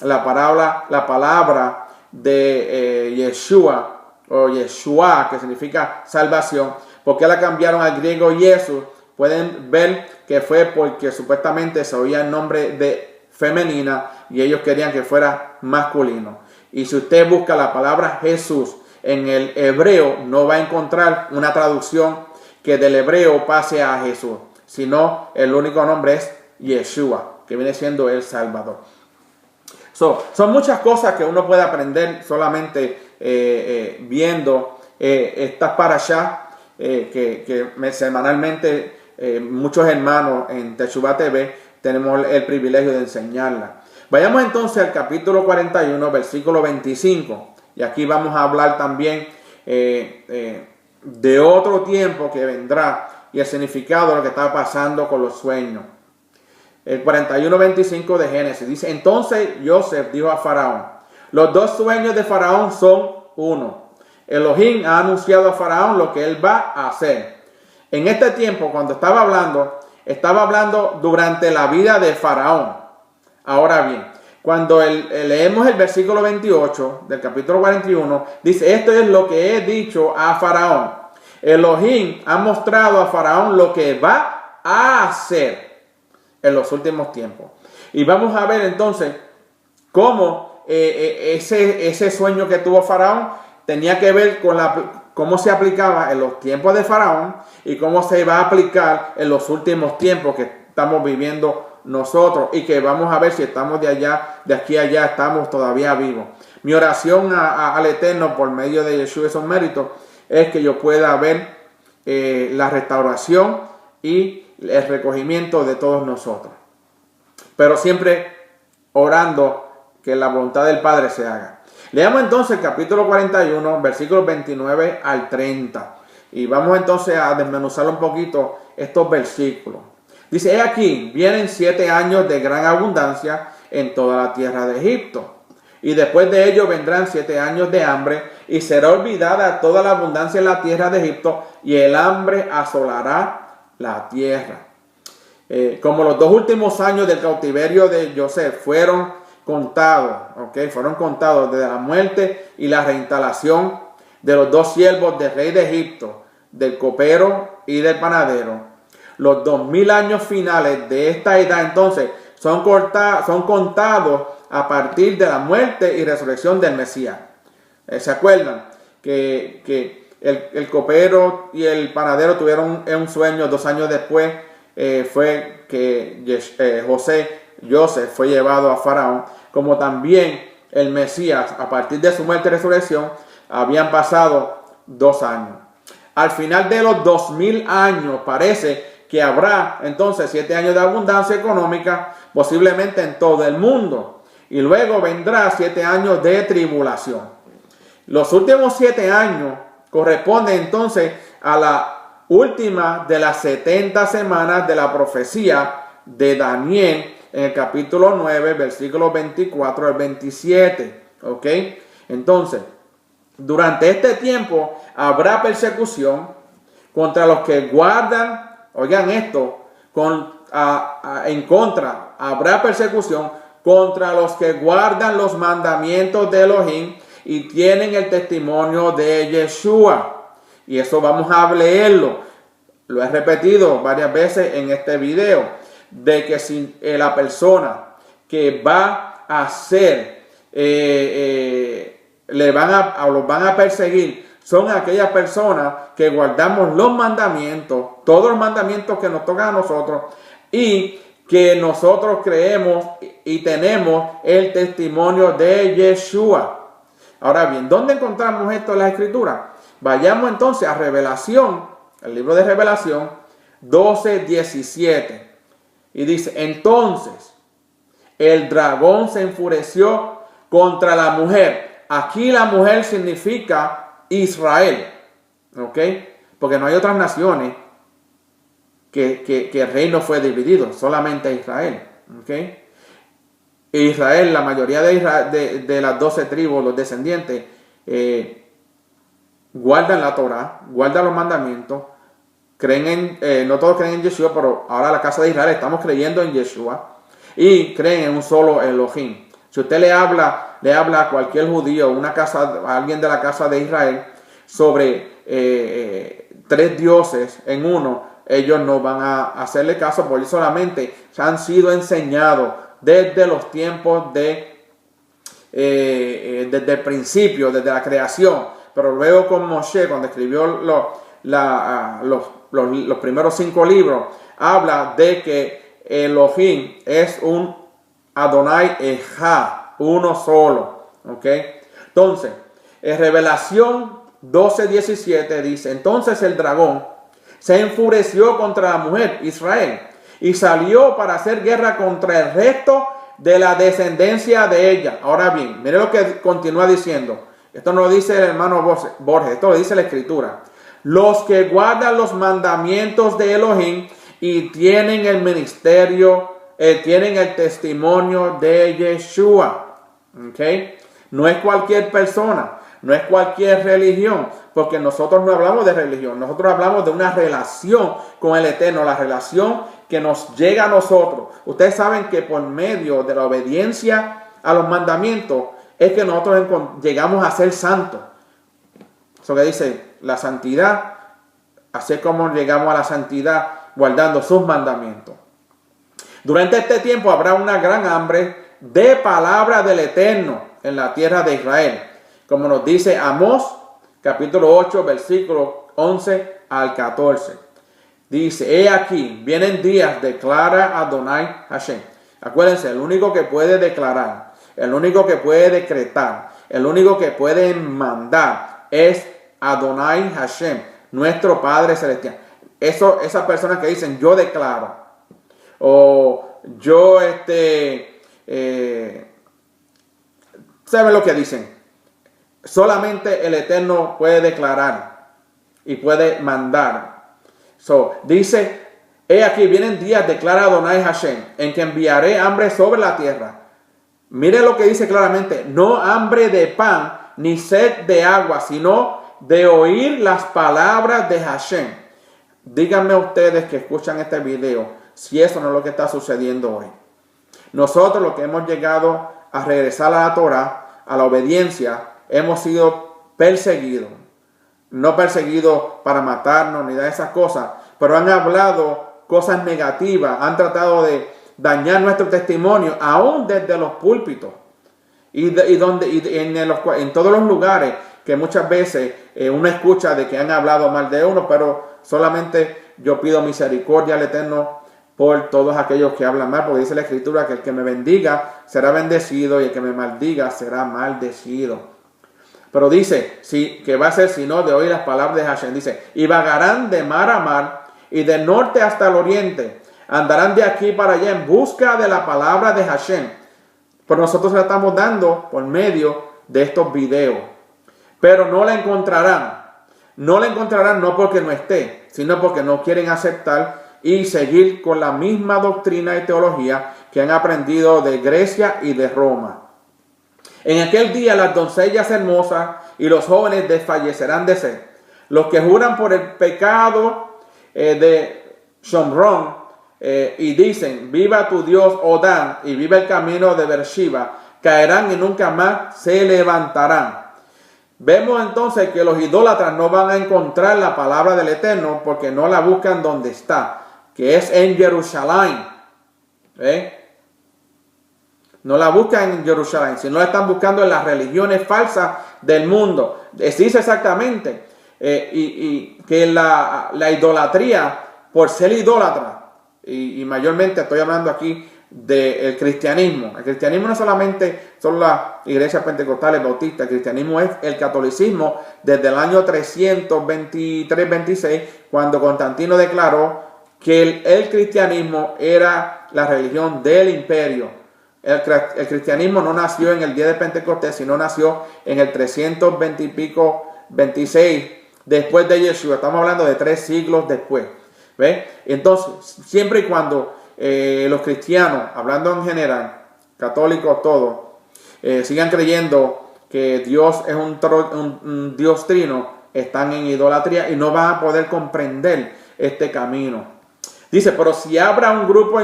la palabra de Yeshua o Yeshua, que significa salvación, por qué la cambiaron al griego Jesús, pueden ver que fue porque supuestamente se oía el nombre de femenina y ellos querían que fuera masculino. Y si usted busca la palabra Jesús en el hebreo, no va a encontrar una traducción que del hebreo pase a Jesús, sino el único nombre es Yeshua, que viene siendo el Salvador. Son muchas cosas que uno puede aprender solamente viendo estas parashá que semanalmente muchos hermanos en Teshuvah TV tenemos el privilegio de enseñarla. Vayamos entonces al capítulo 41, versículo 25. Y aquí vamos a hablar también de otro tiempo que vendrá y el significado de lo que está pasando con los sueños. El 41:25 de Génesis dice: entonces Joseph dijo a Faraón: los dos sueños de Faraón son uno. Elohim ha anunciado a Faraón lo que él va a hacer. En este tiempo, cuando estaba hablando durante la vida de Faraón. Ahora bien, cuando leemos el versículo 28 del capítulo 41, dice: esto es lo que he dicho a Faraón. Elohim ha mostrado a Faraón lo que va a hacer en los últimos tiempos. Y vamos a ver entonces cómo ese sueño que tuvo Faraón tenía que ver con cómo se aplicaba en los tiempos de Faraón y cómo se va a aplicar en los últimos tiempos que estamos viviendo nosotros, y que vamos a ver si estamos de aquí a allá, estamos todavía vivos. Mi oración al Eterno por medio de Yeshua y sus méritos es que yo pueda ver la restauración y el recogimiento de todos nosotros, pero siempre orando que la voluntad del Padre se haga. Leamos entonces el capítulo 41, versículos 29 al 30, y vamos entonces a desmenuzar un poquito estos versículos. Dice: he aquí, vienen 7 años de gran abundancia en toda la tierra de Egipto, y después de ello vendrán 7 años de hambre, y será olvidada toda la abundancia en la tierra de Egipto, y el hambre asolará la tierra. Como los 2 últimos años del cautiverio de Joseph fueron contados, fueron contados desde la muerte y la reinstalación de los 2 siervos del rey de Egipto, del copero y del panadero. Los 2000 años finales de esta edad entonces son contados a partir de la muerte y resurrección del Mesías. ¿Se acuerdan? Que el copero y el panadero tuvieron un sueño 2 años después. Fue que Joseph fue llevado a Faraón, como también el Mesías, a partir de su muerte y resurrección, habían pasado 2 años. Al final de los 2000 años parece que habrá entonces 7 años de abundancia económica, posiblemente en todo el mundo, y luego vendrá 7 años de tribulación. Los últimos 7 años corresponden entonces a la última de las 70 semanas de la profecía de Daniel en el capítulo 9, versículos 24 al 27. ¿Ok? Entonces, durante este tiempo habrá persecución contra los que guardan, oigan esto, habrá persecución contra los que guardan los mandamientos de Elohim y tienen el testimonio de Yeshua. Y eso vamos a leerlo. Lo he repetido varias veces en este video, de que si la persona que va a hacer, los van a perseguir, son aquellas personas que guardamos los mandamientos, todos los mandamientos que nos tocan a nosotros, y que nosotros creemos y tenemos el testimonio de Yeshua. Ahora bien, ¿dónde encontramos esto en la Escritura? Vayamos entonces a Revelación, el libro de Revelación 12:17. Y dice, entonces el dragón se enfureció contra la mujer. Aquí la mujer significa Israel, ¿ok? Porque no hay otras naciones que el reino fue dividido, solamente Israel, ¿ok? Israel, la mayoría de las 12 tribus, los descendientes, guardan la Torah, guardan los mandamientos, creen no todos creen en Yeshua, pero ahora la casa de Israel estamos creyendo en Yeshua y creen en un solo Elohim. Si usted le habla a cualquier judío, a alguien de la casa de Israel, sobre 3 dioses en uno, ellos no van a hacerle caso, porque solamente han sido enseñados desde los tiempos desde el principio, desde la creación. Pero luego con Moshe, cuando escribió los primeros 5 libros, habla de que Elohim es un Adonai Echad, uno solo. ¿Ok? Entonces, en Revelación 12:17 dice, entonces el dragón se enfureció contra la mujer, Israel, y salió para hacer guerra contra el resto de la descendencia de ella. Ahora bien, mire lo que continúa diciendo. Esto no lo dice el hermano Borges, esto lo dice la Escritura. Los que guardan los mandamientos de Elohim y tienen el ministerio, tienen el testimonio de Yeshua. ¿Okay? No es cualquier persona, no es cualquier religión, porque nosotros no hablamos de religión, nosotros hablamos de una relación con el Eterno, la relación que nos llega a nosotros. Ustedes saben que por medio de la obediencia a los mandamientos es que nosotros llegamos a ser santos. Eso que dice la santidad, así es como llegamos a la santidad guardando sus mandamientos. Durante este tiempo habrá una gran hambre de palabra del Eterno en la tierra de Israel, como nos dice Amós, capítulo 8, versículo 11 al 14. Dice, he aquí, vienen días, declara Adonai Hashem. Acuérdense, el único que puede declarar, el único que puede decretar, el único que puede mandar es Adonai Hashem, nuestro Padre Celestial. Esas personas que dicen, yo declaro, o yo, ¿saben lo que dicen? Solamente el Eterno puede declarar y puede mandar. Dice, he aquí vienen días, declara Adonai Hashem, en que enviaré hambre sobre la tierra. Mire lo que dice claramente, no hambre de pan ni sed de agua, sino de oír las palabras de Hashem. Díganme ustedes que escuchan este video, si eso no es lo que está sucediendo hoy. Nosotros, los que hemos llegado a regresar a la Torah, a la obediencia, hemos sido perseguidos. No perseguidos para matarnos ni de esas cosas, pero han hablado cosas negativas, han tratado de dañar nuestro testimonio, aún desde los púlpitos en todos los lugares que muchas veces uno escucha de que han hablado mal de uno, pero solamente yo pido misericordia al Eterno por todos aquellos que hablan mal, porque dice la Escritura que el que me bendiga será bendecido y el que me maldiga será maldecido. Pero dice, sí, que va a ser sino de oír las palabras de Hashem. Dice, y vagarán de mar a mar y del norte hasta el oriente. Andarán de aquí para allá en busca de la palabra de Hashem. Pero nosotros la estamos dando por medio de estos videos. Pero no la encontrarán. No la encontrarán no porque no esté, sino porque no quieren aceptar y seguir con la misma doctrina y teología que han aprendido de Grecia y de Roma. En aquel día las doncellas hermosas y los jóvenes desfallecerán de sed. Los que juran por el pecado de Shomrón y dicen, viva tu Dios Odán y viva el camino de Beersheba, caerán y nunca más se levantarán. Vemos entonces que los idólatras no van a encontrar la palabra del Eterno porque no la buscan donde está, que es en Jerusalén. No la buscan en Jerusalén, sino la están buscando en las religiones falsas del mundo. Dice exactamente y que la idolatría, por ser idólatra, y mayormente estoy hablando aquí del cristianismo. El cristianismo no solamente son las iglesias pentecostales, bautistas, el cristianismo es el catolicismo desde el año 323-26, cuando Constantino declaró que el cristianismo era la religión del imperio. El cristianismo no nació en el día de Pentecostés, sino nació en el 320 y pico, 26, después de Yeshua. Estamos hablando de 3 siglos después. ¿Ve? Entonces, siempre y cuando los cristianos, hablando en general, católicos todos, sigan creyendo que Dios es un Dios trino, están en idolatría y no van a poder comprender este camino. Dice, pero sí habrá un grupo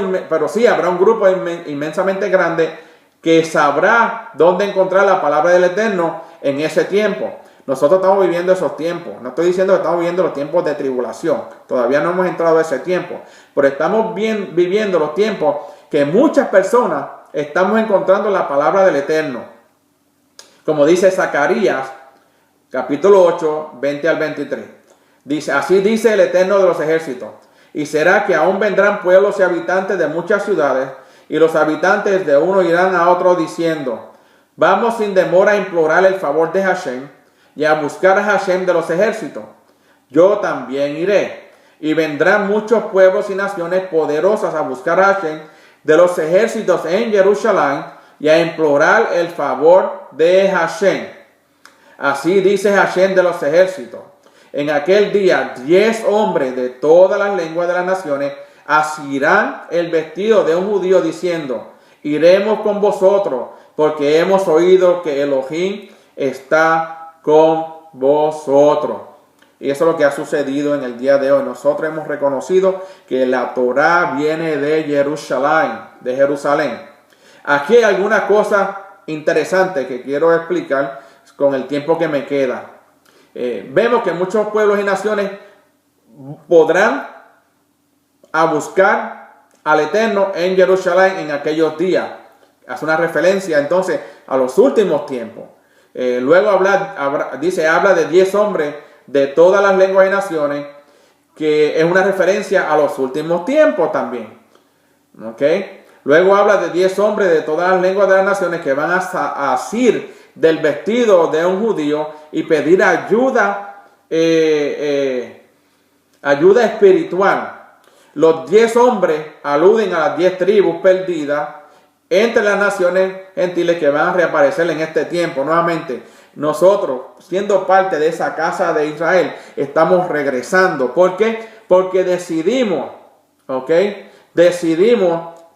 inmensamente grande que sabrá dónde encontrar la palabra del Eterno en ese tiempo. Nosotros estamos viviendo esos tiempos. No estoy diciendo que estamos viviendo los tiempos de tribulación. Todavía no hemos entrado a ese tiempo. Pero estamos viviendo los tiempos que muchas personas estamos encontrando la palabra del Eterno. Como dice Zacarías, capítulo 8, 20 al 23. Dice, así dice el Eterno de los ejércitos. Y será que aún vendrán pueblos y habitantes de muchas ciudades, y los habitantes de uno irán a otro diciendo, vamos sin demora a implorar el favor de Hashem, y a buscar a Hashem de los ejércitos. Yo también iré. Y vendrán muchos pueblos y naciones poderosas a buscar a Hashem de los ejércitos en Jerusalén y a implorar el favor de Hashem. Así dice Hashem de los ejércitos. En aquel día 10 hombres de todas las lenguas de las naciones asirán el vestido de un judío diciendo, iremos con vosotros porque hemos oído que Elohim está con vosotros. Y eso es lo que ha sucedido en el día de hoy. Nosotros hemos reconocido que la Torá viene de Jerusalén. Aquí hay alguna cosa interesante que quiero explicar con el tiempo que me queda. Vemos que muchos pueblos y naciones podrán a buscar al Eterno en Jerusalén en aquellos días. Hace una referencia entonces a los últimos tiempos. Luego habla de 10 hombres de todas las lenguas y naciones, que es una referencia a los últimos tiempos también. ¿Okay? Luego habla de 10 hombres de todas las lenguas de las naciones que van a asir del vestido de un judío y pedir ayuda, ayuda espiritual. Los 10 hombres aluden a las 10 tribus perdidas entre las naciones gentiles que van a reaparecer en este tiempo. Nuevamente, nosotros, siendo parte de esa casa de Israel, estamos regresando. ¿Por qué? Porque decidimos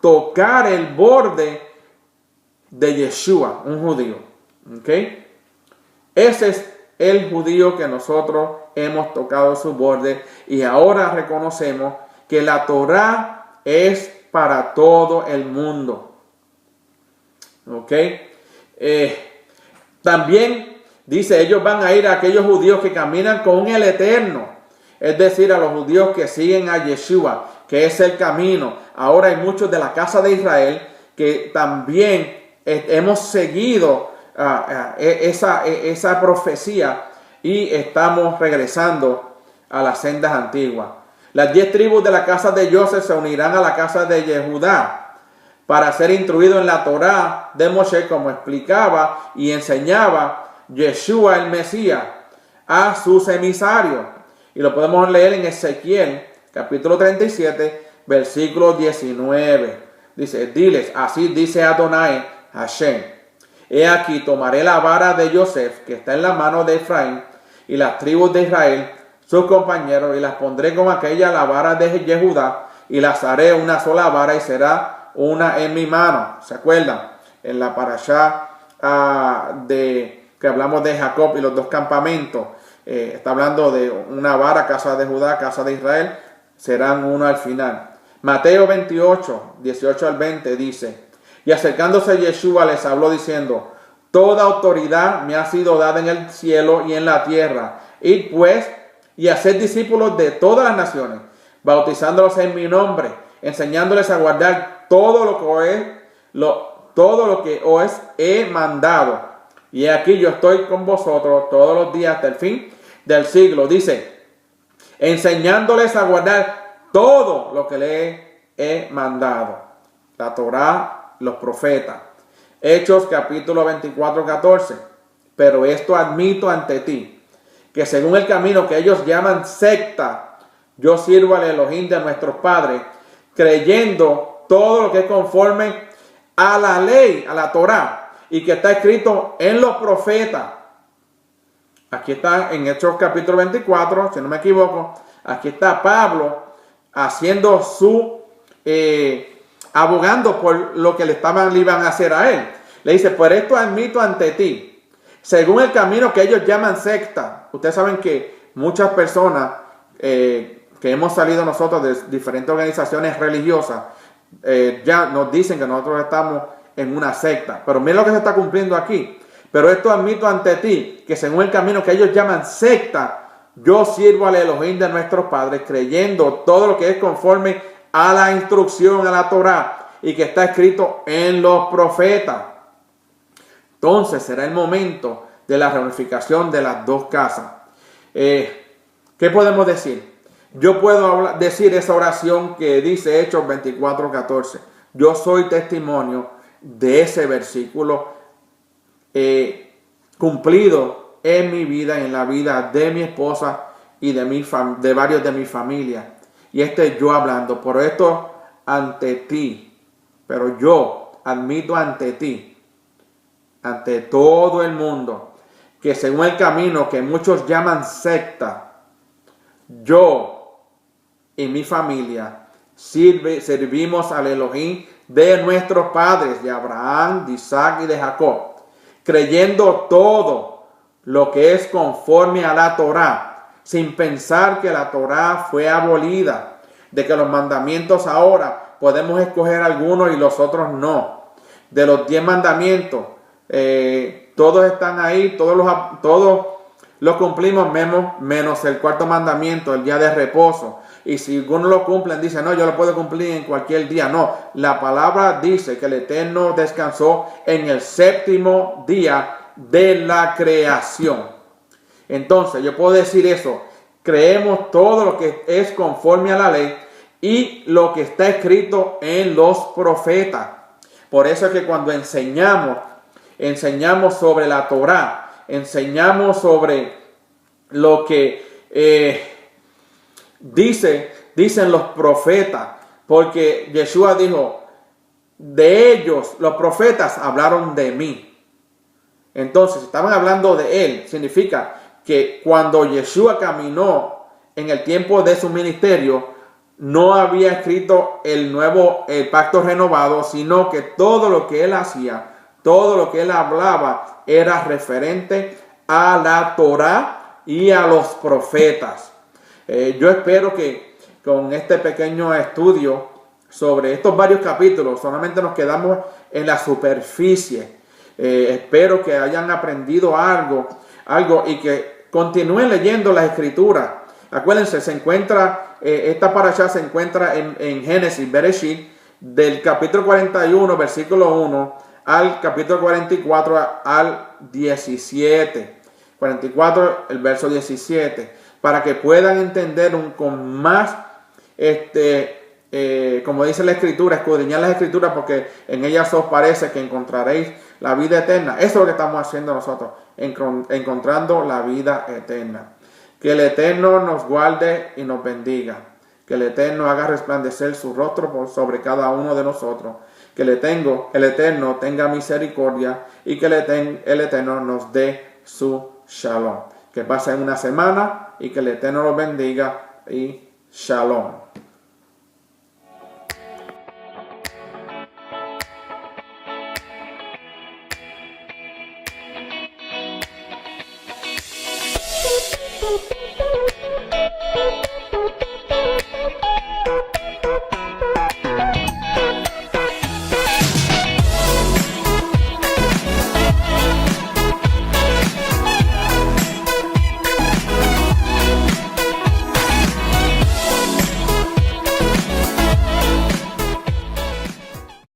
tocar el borde de Yeshua, un judío. Ese es el judío que nosotros hemos tocado su borde y ahora reconocemos que la Torá es para todo el mundo. También dice, ellos van a ir a aquellos judíos que caminan con el Eterno, es decir, a los judíos que siguen a Yeshua, que es el camino. Ahora hay muchos de la casa de Israel que también hemos seguido esa profecía y estamos regresando a las sendas antiguas. Las 10 tribus de la casa de Joseph se unirán a la casa de Yehudá para ser instruido en la Torá de Moshe, como explicaba y enseñaba Yeshua el Mesías a sus emisarios. Y lo podemos leer en Ezequiel, capítulo 37, versículo 19. Dice, diles, así dice Adonai Hashem, he aquí tomaré la vara de Joseph, que está en la mano de Efraín, y las tribus de Israel, sus compañeros, y las pondré con aquella la vara de Yehudá, y las haré una sola vara, y será una en mi mano. ¿Se acuerdan? En la parashá que hablamos de Jacob y los 2 campamentos, está hablando de una vara, casa de Judá, casa de Israel, serán uno al final. Mateo 28, 18 al 20 dice, y acercándose Yeshua les habló diciendo, toda autoridad me ha sido dada en el cielo y en la tierra. Id pues y haced discípulos de todas las naciones, bautizándolos en mi nombre, enseñándoles a guardar todo lo que os he mandado. Y aquí yo estoy con vosotros todos los días hasta el fin del siglo. Dice, enseñándoles a guardar todo lo que le he mandado. La Torá, los profetas. Hechos capítulo 24, 14. Pero esto admito ante ti, que según el camino que ellos llaman secta, yo sirvo al Elohim de nuestros padres, creyendo todo lo que es conforme a la ley, a la Torá, y que está escrito en los profetas. Aquí está en Hechos capítulo 24, si no me equivoco. Aquí está Pablo haciendo abogando por lo que le iban a hacer a él. Le dice, por esto admito ante ti, según el camino que ellos llaman secta. Ustedes saben que muchas personas que hemos salido nosotros de diferentes organizaciones religiosas, ya nos dicen que nosotros estamos en una secta. Pero mira lo que se está cumpliendo aquí. Pero esto admito ante ti, que según el camino que ellos llaman secta, yo sirvo al Elohim de nuestros padres, creyendo todo lo que es conforme a la instrucción, a la Torá, y que está escrito en los profetas. Entonces será el momento de la reunificación de las dos casas. ¿Qué podemos decir? Yo puedo decir esa oración que dice Hechos 24, 14. Yo soy testimonio de ese versículo cumplido en mi vida, en la vida de mi esposa y de varios de mi familia. Y yo hablando, por esto ante ti, pero yo admito ante ti, ante todo el mundo, que según el camino que muchos llaman secta, yo y mi familia servimos al Elohim de nuestros padres, de Abraham, de Isaac y de Jacob, creyendo todo lo que es conforme a la Torá, sin pensar que la Torá fue abolida, de que los mandamientos ahora podemos escoger algunos y los otros no. De los 10 mandamientos, todos están ahí, todos los cumplimos menos el cuarto mandamiento, el día de reposo. Y si algunos lo cumplen, dicen, no, yo lo puedo cumplir en cualquier día. No, la palabra dice que el Eterno descansó en el séptimo día de la creación. Entonces, yo puedo decir eso. Creemos todo lo que es conforme a la ley y lo que está escrito en los profetas. Por eso es que cuando enseñamos sobre la Torá, enseñamos sobre lo que dicen los profetas, porque Yeshua dijo, de ellos, los profetas hablaron de mí. Entonces, estaban hablando de él, significa que cuando Yeshua caminó en el tiempo de su ministerio, no había escrito el pacto renovado, sino que todo lo que él hacía, todo lo que él hablaba, era referente a la Torá y a los profetas. Yo espero que con este pequeño estudio sobre estos varios capítulos, solamente nos quedamos en la superficie. Espero que hayan aprendido algo y que continúen leyendo las escrituras. Acuérdense, esta parashá se encuentra en Génesis, Bereshit, del capítulo 41, versículo 1, al capítulo 44, al 17. 44, el verso 17. Para que puedan entender con más, como dice la escritura, escudriñar las escrituras, porque en ellas os parece que encontraréis la vida eterna. Eso es lo que estamos haciendo nosotros, encontrando la vida eterna. Que el Eterno nos guarde y nos bendiga. Que el Eterno haga resplandecer su rostro sobre cada uno de nosotros. Que el Eterno tenga misericordia y que el Eterno nos dé su shalom. Que pasen una semana y que el Eterno los bendiga y shalom.